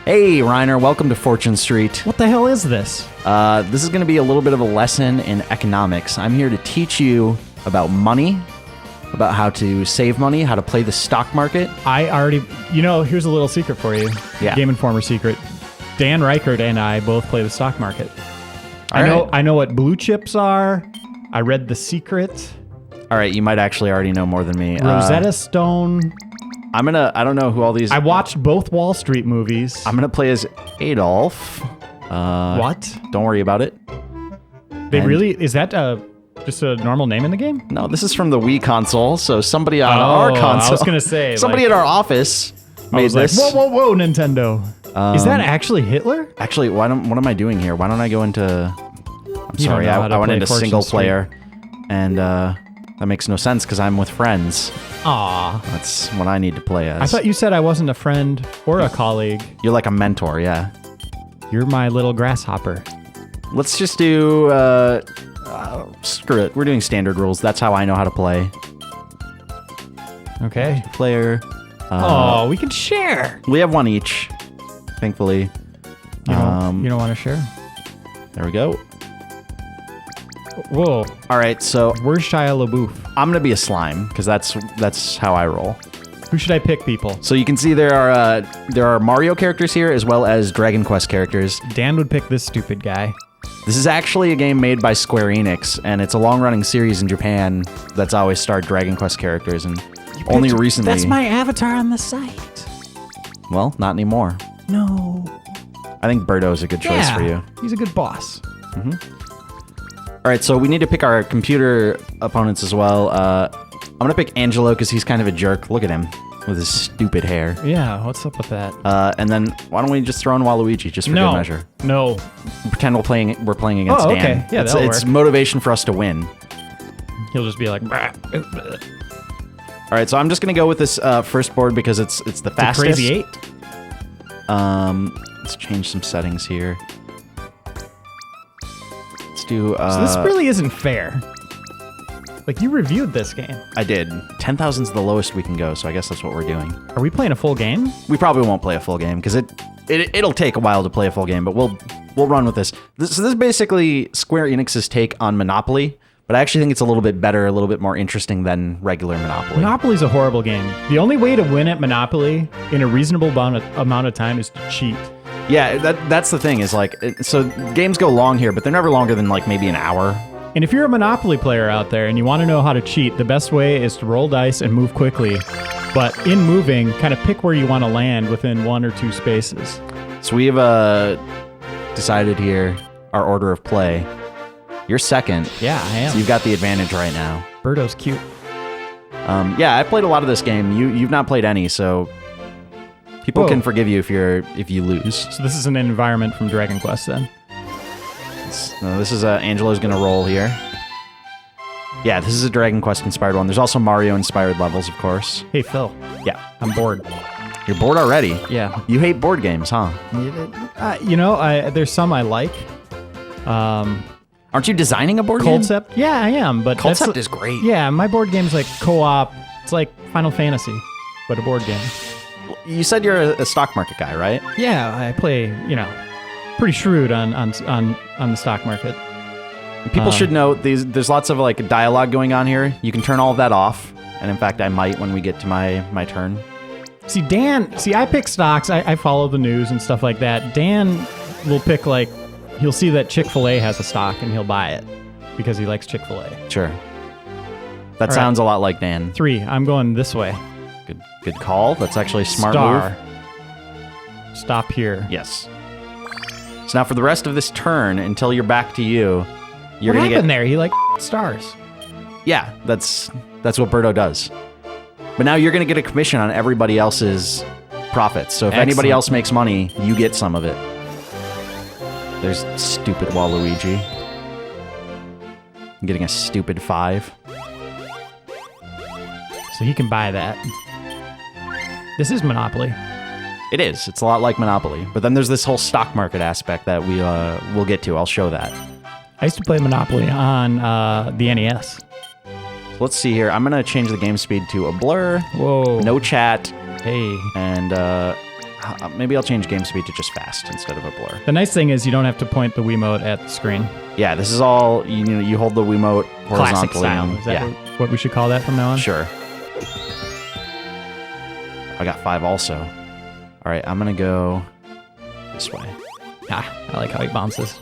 Hey, Reiner, welcome to Fortune Street. What the hell is this? This is going to be a little bit of a lesson in economics. I'm here to teach you about money, about how to save money, how to play the stock market. Here's a little secret for you. Yeah. Game Informer secret. Dan Reichert and I both play the stock market. All I know what blue chips are. I read The Secret. All right, you might actually already know more than me. Rosetta Stone. I don't know who all these... I watched both Wall Street movies. I'm going to play as Adolf. What? Don't worry about it. Is that just a normal name in the game? No, this is from the Wii console, so somebody on our console... I was going to say... Somebody at our office made this. Whoa, Nintendo. Is that actually Hitler? Actually, what am I doing here? Why don't I go into... I'm sorry, I went into single player, and that makes no sense because I'm with friends. Aw. That's what I need to play as. I thought you said I wasn't a friend or a colleague. You're like a mentor, yeah. You're my little grasshopper. Let's just do... screw it. We're doing standard rules. That's how I know how to play. Okay. Player. We can share. We have one each, thankfully. You don't want to share? There we go. Whoa. All right, so Where's Shia LaBeouf? I'm going to be a slime because that's how I roll. Who should I pick, people? So you can see there are Mario characters here as well as Dragon Quest characters. Dan would pick this stupid guy. This is actually a game made by Square Enix, and it's a long-running series in Japan that's always starred Dragon Quest characters, and only recently... That's my avatar on the site. Well, not anymore. No. I think Birdo's a good choice for you. He's a good boss. All right, so we need to pick our computer opponents as well. I'm going to pick Angelo because he's kind of a jerk. Look at him with his stupid hair. Yeah, what's up with that? And then why don't we just throw in Waluigi just for good measure? No. Pretend we're playing against Dan. Okay. Yeah, that'll it's work. motivation for us to win. He'll just be like... All right, so I'm just going to go with this first board because it's the fastest. Crazy 8? Let's change some settings here. Let's do... So this really isn't fair. Like, you reviewed this game. I did. 10,000 is the lowest we can go, so I guess that's what we're doing. Are we playing a full game? We probably won't play a full game because it'll take a while to play a full game, but we'll run with this. So this is basically Square Enix's take on Monopoly, but I actually think it's a little bit better, a little bit more interesting than regular Monopoly. Monopoly's a horrible game. The only way to win at Monopoly in a reasonable amount of time is to cheat. Yeah, that's the thing is like, so games go long here, but they're never longer than like maybe an hour. And if you're a Monopoly player out there and you want to know how to cheat, the best way is to roll dice and move quickly. But in moving, kind of pick where you want to land within 1 or 2 spaces. So we have decided here our order of play. You're second. Yeah, I am. So you've got the advantage right now. Birdo's cute. Yeah, I played a lot of this game. You've not played any, so people can forgive you if you lose. So this is an environment from Dragon Quest then. This is Angelo's gonna roll here. Yeah, this is a Dragon Quest inspired one. There's also Mario inspired levels, of course. Hey Phil. Yeah, I'm bored. You're bored already. Yeah. You hate board games, huh? There's some I like. Aren't you designing a board game? Concept? Yeah, I am. But Concept is great. Yeah, my board game's like co-op. It's like Final Fantasy, but a board game. You said you're a stock market guy, right? Yeah, I play. Pretty shrewd on the stock market. People should know there's lots of like dialogue going on here. You can turn all of that off, and in fact, I might when we get to my turn. I pick stocks. I follow the news and stuff like that. Dan will pick he'll see that Chick-fil-A has a stock and he'll buy it because he likes Chick-fil-A. Sure. That sounds a lot like Dan. 3. I'm going this way. Good call. That's actually a smart move. Stop here. Yes. So now for the rest of this turn, until you're back to you, you're what gonna happened there? He stars. Yeah, that's what Birdo does. But now you're gonna get a commission on everybody else's profits. So if anybody else makes money, you get some of it. There's stupid Waluigi. I'm getting a stupid 5. So he can buy that. This is Monopoly. It is. It's a lot like Monopoly. But then there's this whole stock market aspect that we'll get to. I'll show that. I used to play Monopoly on the NES. So let's see here. I'm going to change the game speed to a blur. Whoa. No chat. Hey. And Maybe I'll change game speed to just fast instead of a blur. The nice thing is you don't have to point the Wiimote at the screen. Yeah, this is all, you hold the Wiimote Classic horizontally. style. Is that what we should call that from now on? Sure. I got 5 also. All right, I'm going to go this way. I like how he bounces.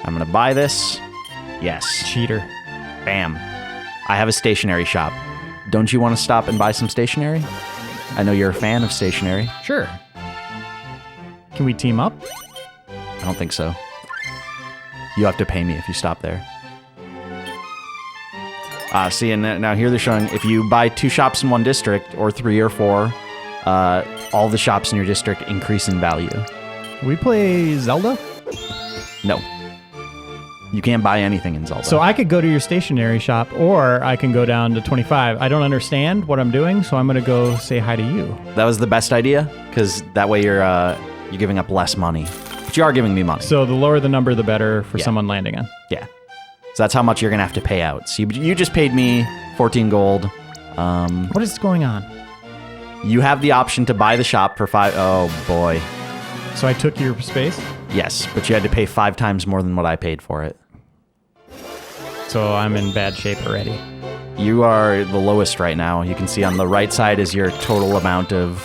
I'm going to buy this. Yes. Cheater. Bam. I have a stationery shop. Don't you want to stop and buy some stationery? I know you're a fan of stationery. Sure. Can we team up? I don't think so. You have to pay me if you stop there. See, and now here they're showing if you buy 2 shops in one district, or 3 or 4, all the shops in your district increase in value. Can we play Zelda? No. You can't buy anything in Zelda. So I could go to your stationery shop, or I can go down to 25. I don't understand what I'm doing, so I'm going to go say hi to you. That was the best idea, because that way you're giving up less money. But you are giving me money. So the lower the number, the better for someone landing on. Yeah. So that's how much you're going to have to pay out. So you just paid me 14 gold. What is going on? You have the option to buy the shop for 5. Oh, boy. So I took your space? Yes, but you had to pay 5 times more than what I paid for it. So I'm in bad shape already. You are the lowest right now. You can see on the right side is your total amount of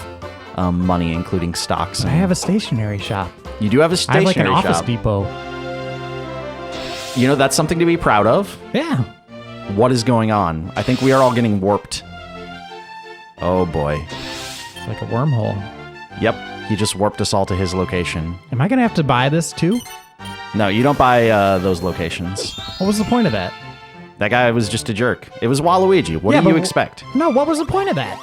money, including stocks. But I have a stationery shop. You do have a stationery shop. I have like an Office Depot. You know, that's something to be proud of. Yeah. What is going on? I think we are all getting warped. Oh, boy. It's like a wormhole. Yep. He just warped us all to his location. Am I going to have to buy this too? No, you don't buy those locations. What was the point of that? That guy was just a jerk. It was Waluigi. What do you expect? No, what was the point of that?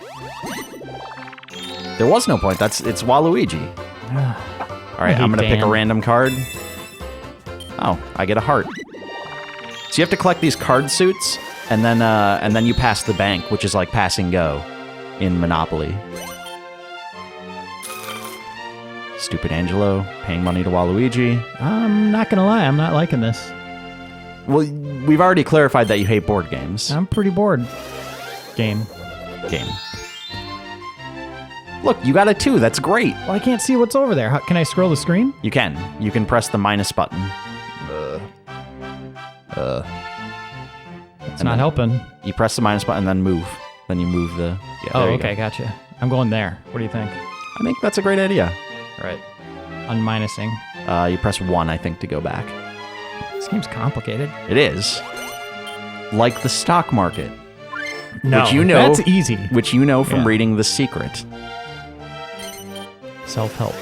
There was no point. It's Waluigi. All right, I'm going to pick a random card. Oh, I get a heart. So you have to collect these card suits, and then you pass the bank, which is like passing go in Monopoly. Stupid Angelo, paying money to Waluigi. I'm not going to lie, I'm not liking this. Well, we've already clarified that you hate board games. I'm pretty bored. Game. Look, you got a 2. That's great. Well, I can't see what's over there. Can I scroll the screen? You can. You can press the minus button. It's not helping. You press the minus button and then move. Then you move the... Yeah, oh, there you okay, go. gotcha. I'm going there. What do you think? I think that's a great idea. All right. Unminusing. You press 1, I think, to go back. This game's complicated. It is. Like the stock market. No, which you know, that's easy. Which you know from reading The Secret. Self-help.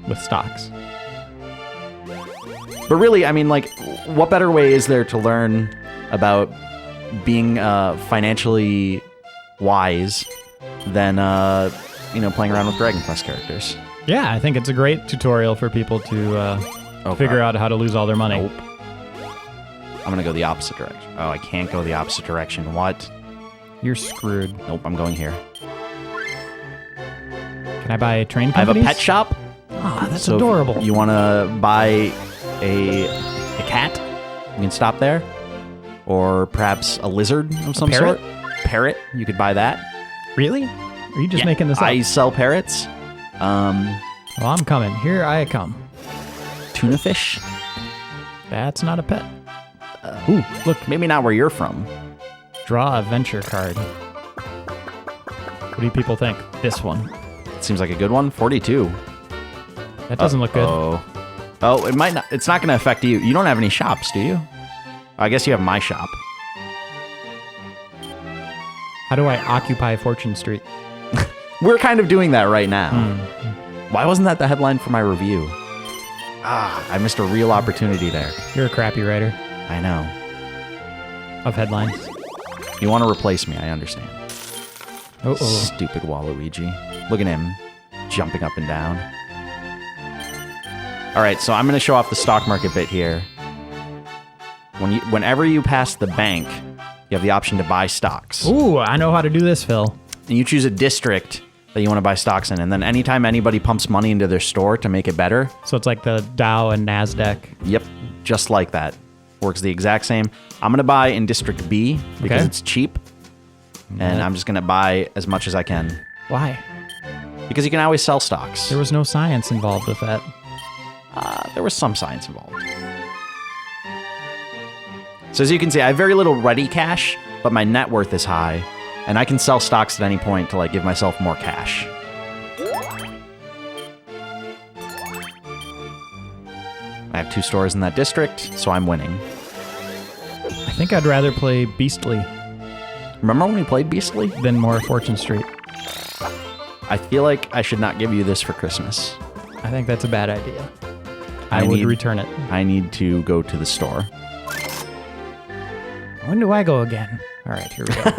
With stocks. But really, I mean, like, what better way is there to learn about being financially wise than, playing around with Dragon Quest characters? Yeah, I think it's a great tutorial for people to figure out how to lose all their money. Nope. I'm going to go the opposite direction. Oh, I can't go the opposite direction. What? You're screwed. Nope, I'm going here. Can I buy train companies? companies? I have a pet shop. Oh, that's adorable. You want to buy a cat? You can stop there. Or perhaps a lizard of some sort. Parrot. You could buy that. Really? Are you just making this up? I sell parrots. Well, I'm coming. Here I come. Tuna fish. That's not a pet. Ooh, look. Maybe not where you're from. Draw a venture card. What do you people think? This one. It seems like a good one. 42. That doesn't look good. Oh, it might not. It's not going to affect you. You don't have any shops, do you? I guess you have my shop. How do I occupy Fortune Street? We're kind of doing that right now. Why wasn't that the headline for my review? I missed a real opportunity there. You're a crappy writer. I know. Of headlines. You want to replace me, I understand. Uh-oh. Stupid Waluigi. Look at him jumping up and down. All right, so I'm going to show off the stock market bit here. Whenever you pass the bank, you have the option to buy stocks. Ooh, I know how to do this, Phil. And you choose a district that you want to buy stocks in, and then anytime anybody pumps money into their store to make it better. So it's like the Dow and NASDAQ. Yep, just like that. Works the exact same. I'm going to buy in District B because it's cheap, and I'm just going to buy as much as I can. Why? Because you can always sell stocks. There was no science involved with that. There was some science involved. So as you can see, I have very little ready cash, but my net worth is high, and I can sell stocks at any point to like give myself more cash. I have 2 stores in that district, so I'm winning. I think I'd rather play Beastly Remember when we played Beastly? than more Fortune Street. I feel like I should not give you this for Christmas. I think that's a bad idea. I would return it. I need to go to the store. When do I go again? All right, here we go.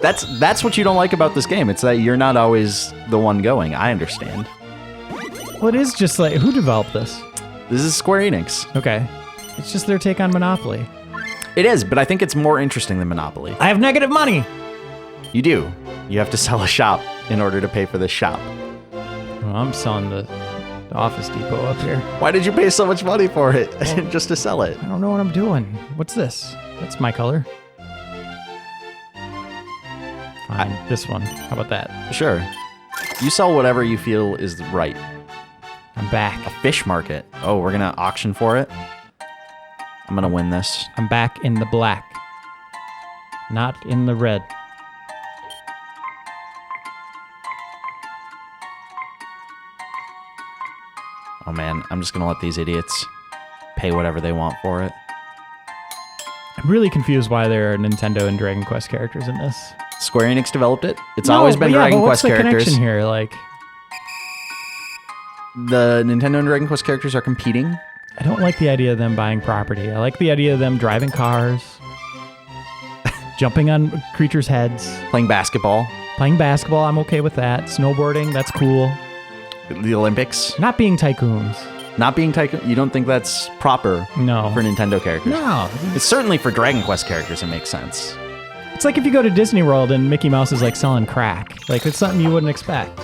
That's what you don't like about this game. It's that you're not always the one going. I understand. Well, it is just like, who developed this? This is Square Enix. Okay. It's just their take on Monopoly. It is, but I think it's more interesting than Monopoly. I have negative money. You do. You have to sell a shop in order to pay for this shop. Well, I'm selling the Office Depot up here. Why did you pay so much money for it? Just to sell it. I don't know what I'm doing. What's this? That's my color. Fine, this one. How about that? Sure. You sell whatever you feel is right. I'm back. A fish market. Oh, we're going to auction for it? I'm going to win this. I'm back in the black. Not in the red. Oh man, I'm just going to let these idiots pay whatever they want for it. I'm really confused why there are Nintendo and Dragon Quest characters in this. Square Enix developed it. It's always been Dragon Quest characters. What's the connection here? Like, the Nintendo and Dragon Quest characters are competing. I don't like the idea of them buying property. I like the idea of them driving cars, jumping on creatures' heads, Playing basketball. playing basketball. I'm okay with that. Snowboarding, that's cool. The Olympics. Not being tycoons. Not being tycoon. You don't think that's proper No. for Nintendo characters? No. It's certainly for Dragon Quest characters, it makes sense. It's like if you go to Disney World and Mickey Mouse is like selling crack. Like, it's something you wouldn't expect.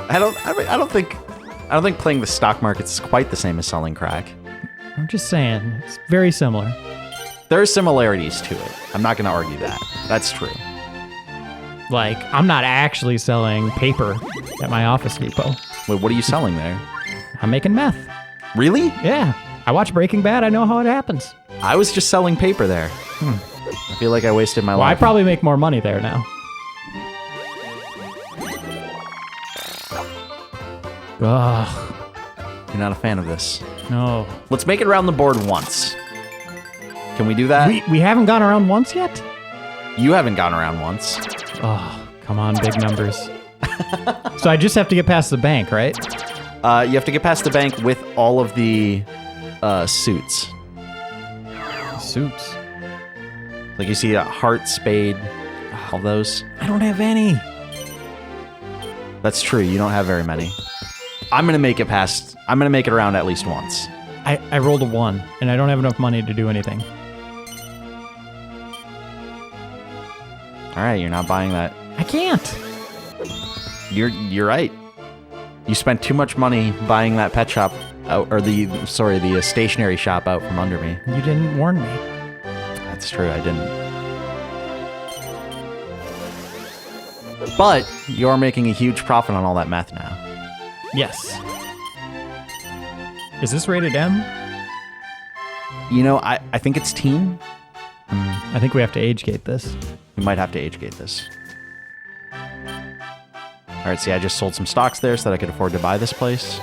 I don't think playing the stock market is quite the same as selling crack. I'm just saying, it's very similar. There are similarities to it. I'm not going to argue that. That's true. Like, I'm not actually selling paper at my Office Depot. Wait, what are you selling there? I'm making meth. Really? Yeah. I watch Breaking Bad. I know how it happens. I was just selling paper there. I feel like I wasted my Well, I life. probably make more money there now. Ugh. You're not a fan of this. No. Let's make it around the board once. Can we do that? We haven't gone around once yet? You haven't gone around once. Oh, come on, big numbers. So I just have to get past the bank, right? You have to get past the bank with all of the suits. Suits. Like you see a heart, spade, all those. I don't have any. That's true. You don't have very many. I'm going to make it past. I'm going to make it around at least once. I rolled a 1, and I don't have enough money to do anything. All right, you're not buying that. I can't. You're right. You spent too much money buying that pet shop out, or the stationery shop out from under me. You didn't warn me. That's true. I didn't. But you're making a huge profit on all that meth now. Yes. Is this rated M? You know, I think it's teen. I think we have to age gate this. We might have to age gate this. All right, see, I just sold some stocks there so that I could afford to buy this place.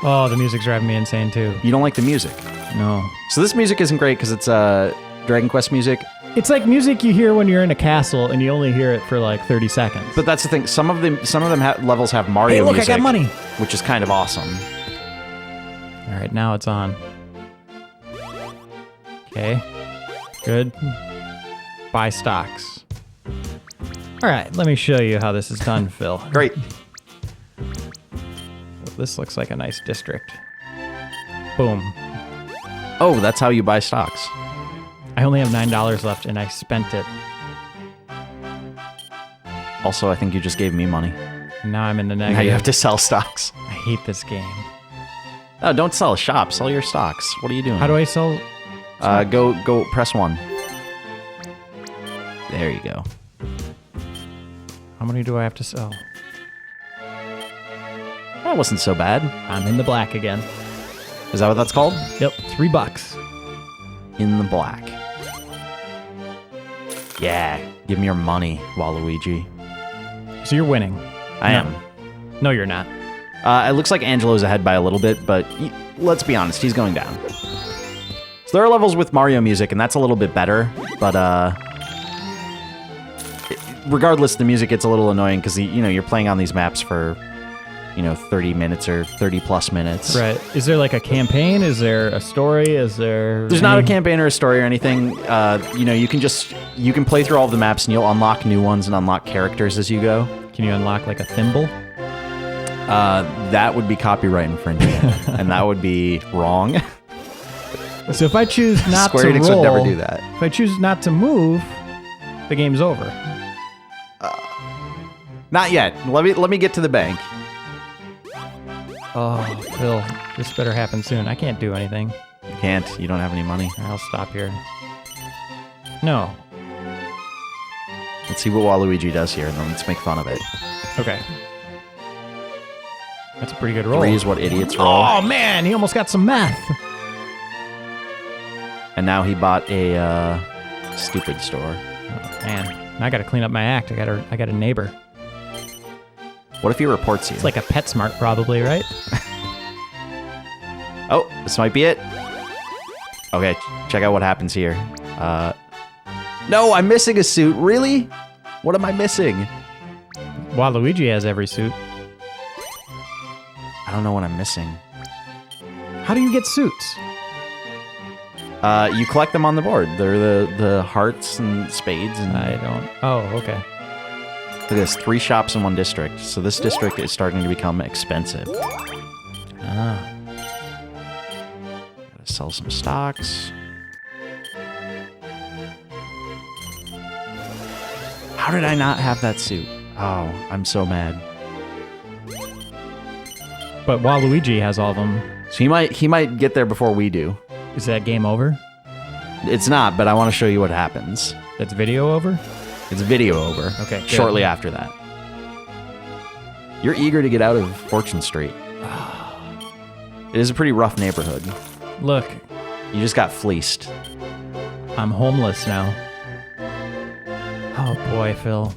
Oh, the music's driving me insane too. You don't like the music. No. So this music isn't great because it's Dragon Quest music. It's like music you hear when you're in a castle and you only hear it for like 30 seconds. But that's the thing. Some of them levels have Mario music. Hey, look, I got money. Which is kind of awesome. All right, now it's on. Okay. Good. Buy stocks. All right, let me show you how this is done, Phil. Great. This looks like a nice district. Boom. Oh, that's how you buy stocks. I only have $9 left and I spent it. Also, I think you just gave me money. And now I'm in the Now negative. you have to sell stocks. I hate this game. Oh, don't sell a shop. Sell your stocks. What are you doing? How do I sell? Go press 1. There you go. How many do I have to sell? That wasn't so bad. I'm in the black again. Is that what that's called? Yep, $3. In the black. Yeah, give me your money, Waluigi. So you're winning. I am. No, you're not. It looks like Angelo's ahead by a little bit, but let's be honest, he's going down. So there are levels with Mario music, and that's a little bit better, but regardless, the music gets a little annoying because you're playing on these maps for 30 minutes or 30 plus minutes. Right. Is there like a campaign? Is there a story? There's not a campaign or a story or anything. You can play through all of the maps and you'll unlock new ones and unlock characters as you go. Can you unlock like a thimble? That would be copyright infringement, and that would be wrong. So if I choose not Square to Enix roll, would never do that. If I choose not to move, the game's over. Not yet. Let me get to the bank. Oh, Phil, this better happen soon. I can't do anything. You can't. You don't have any money. I'll stop here. No. Let's see what Waluigi does here, and then let's make fun of it. Okay. That's a pretty good roll. 3 is what idiots roll. Oh, man, he almost got some meth. And now he bought a stupid store. Oh, man, I got to clean up my act. I got a neighbor. What if he reports you? It's like a PetSmart, probably, right? Oh, this might be it. Okay, check out what happens here. No, I'm missing a suit. Really? What am I missing? Waluigi has every suit. I don't know what I'm missing. How do you get suits? You collect them on the board. They're the hearts and spades. And I don't... Oh, okay. Look at this, 3 shops in 1 district. So this district is starting to become expensive. Ah. Gotta sell some stocks. How did I not have that suit? Oh, I'm so mad. But Waluigi has all of them. So he might get there before we do. Is that game over? It's not, but I want to show you what happens. That's video over? It's video over. Okay, good. Shortly after that. You're eager to get out of Fortune Street. It is a pretty rough neighborhood. Look. You just got fleeced. I'm homeless now. Oh boy, Phil.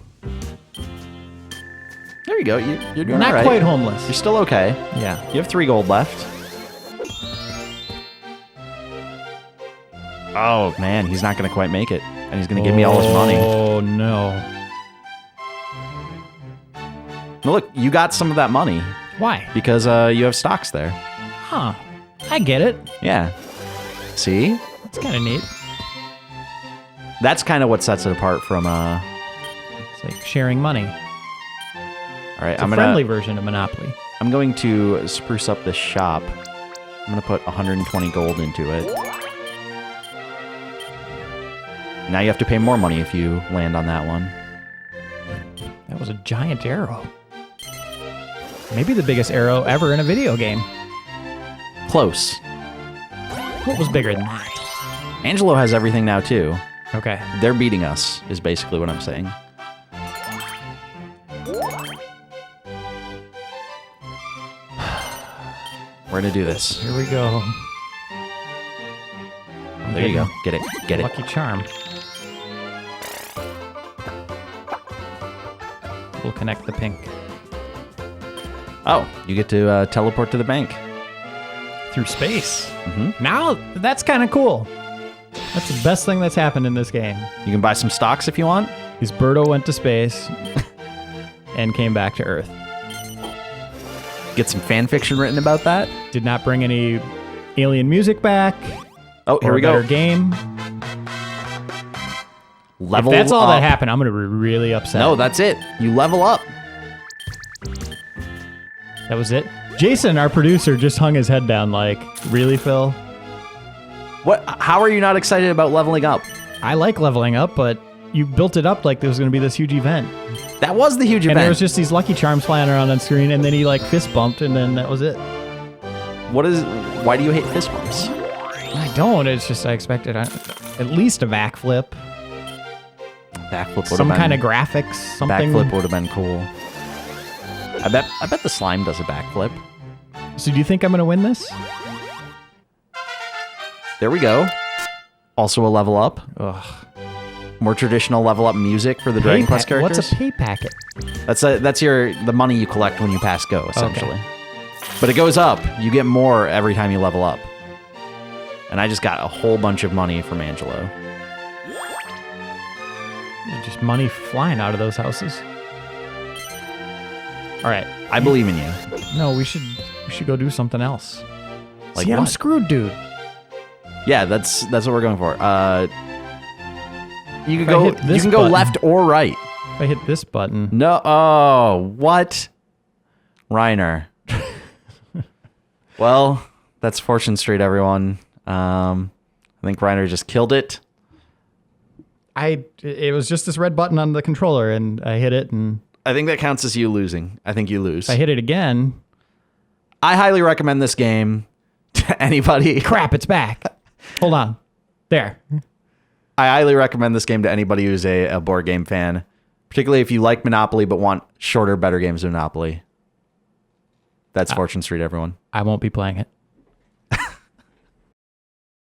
There you go. You're doing Not all right. quite homeless. You're still okay. Yeah. You have 3 gold left. Oh, man. He's not going to quite make it. And he's going to give me all his money. Oh, no. Now, look, you got some of that money. Why? Because you have stocks there. Huh. I get it. Yeah. See? That's kind of neat. That's kind of what sets it apart from... It's like sharing money. All right, It's a friendly version of Monopoly. I'm going to spruce up this shop. I'm going to put 120 gold into it. Now you have to pay more money if you land on that one. That was a giant arrow. Maybe the biggest arrow ever in a video game. Close. What was bigger than that? Angelo has everything now, too. Okay. They're beating us, is basically what I'm saying. We're going to do this. Here we go. There you go. Get it. Get it. Lucky charm. We'll connect the pink. Oh, you get to teleport to the bank. Through space. Mm-hmm. Now, that's kind of cool. That's the best thing that's happened in this game. You can buy some stocks if you want. Because Birdo went to space and came back to Earth. Get some fan fiction written about that. Did not bring any alien music back. Oh, here or we a better go. game. Level If that's all up. that happened, I'm going to be really upset. No, that's it. You level up. That was it? Jason, our producer, just hung his head down like, really, Phil? What? How are you not excited about leveling up? I like leveling up, but you built it up like there was going to be this huge event. That was the huge And event. there was just these Lucky Charms flying around on screen, and then he like fist bumped, and then that was it. Why do you hate fist bumps? I don't. It's just I expected at least a backflip. Backflip would have Some been kind of graphics, something. backflip would have been cool. I bet the slime does a backflip. So do you think I'm going to win this? There we go. Also a level up. Ugh. More traditional level up music for the Dragon Quest characters. What's a pay packet? That's the money you collect when you pass go, essentially. But it goes up. You get more every time you level up. And I just got a whole bunch of money from Angelo. Just money flying out of those houses. All right. I believe in you. No, we should go do something else. Like See, I'm what? screwed, dude. Yeah, that's what we're going for. You can If I go hit this go button- left or right. If I hit this button, No. Oh, what? Reiner. Well, that's Fortune Street, everyone. I think Reiner just killed it. it was just this red button on the controller, and I hit it, and I think that counts as you losing. I think you lose. if I hit it again, I highly recommend this game to anybody. crap, it's back. Hold on. There. I highly recommend this game to anybody who's a board game fan, particularly if you like Monopoly but want shorter, better games of Monopoly. That's Fortune Street, everyone. I won't be playing it.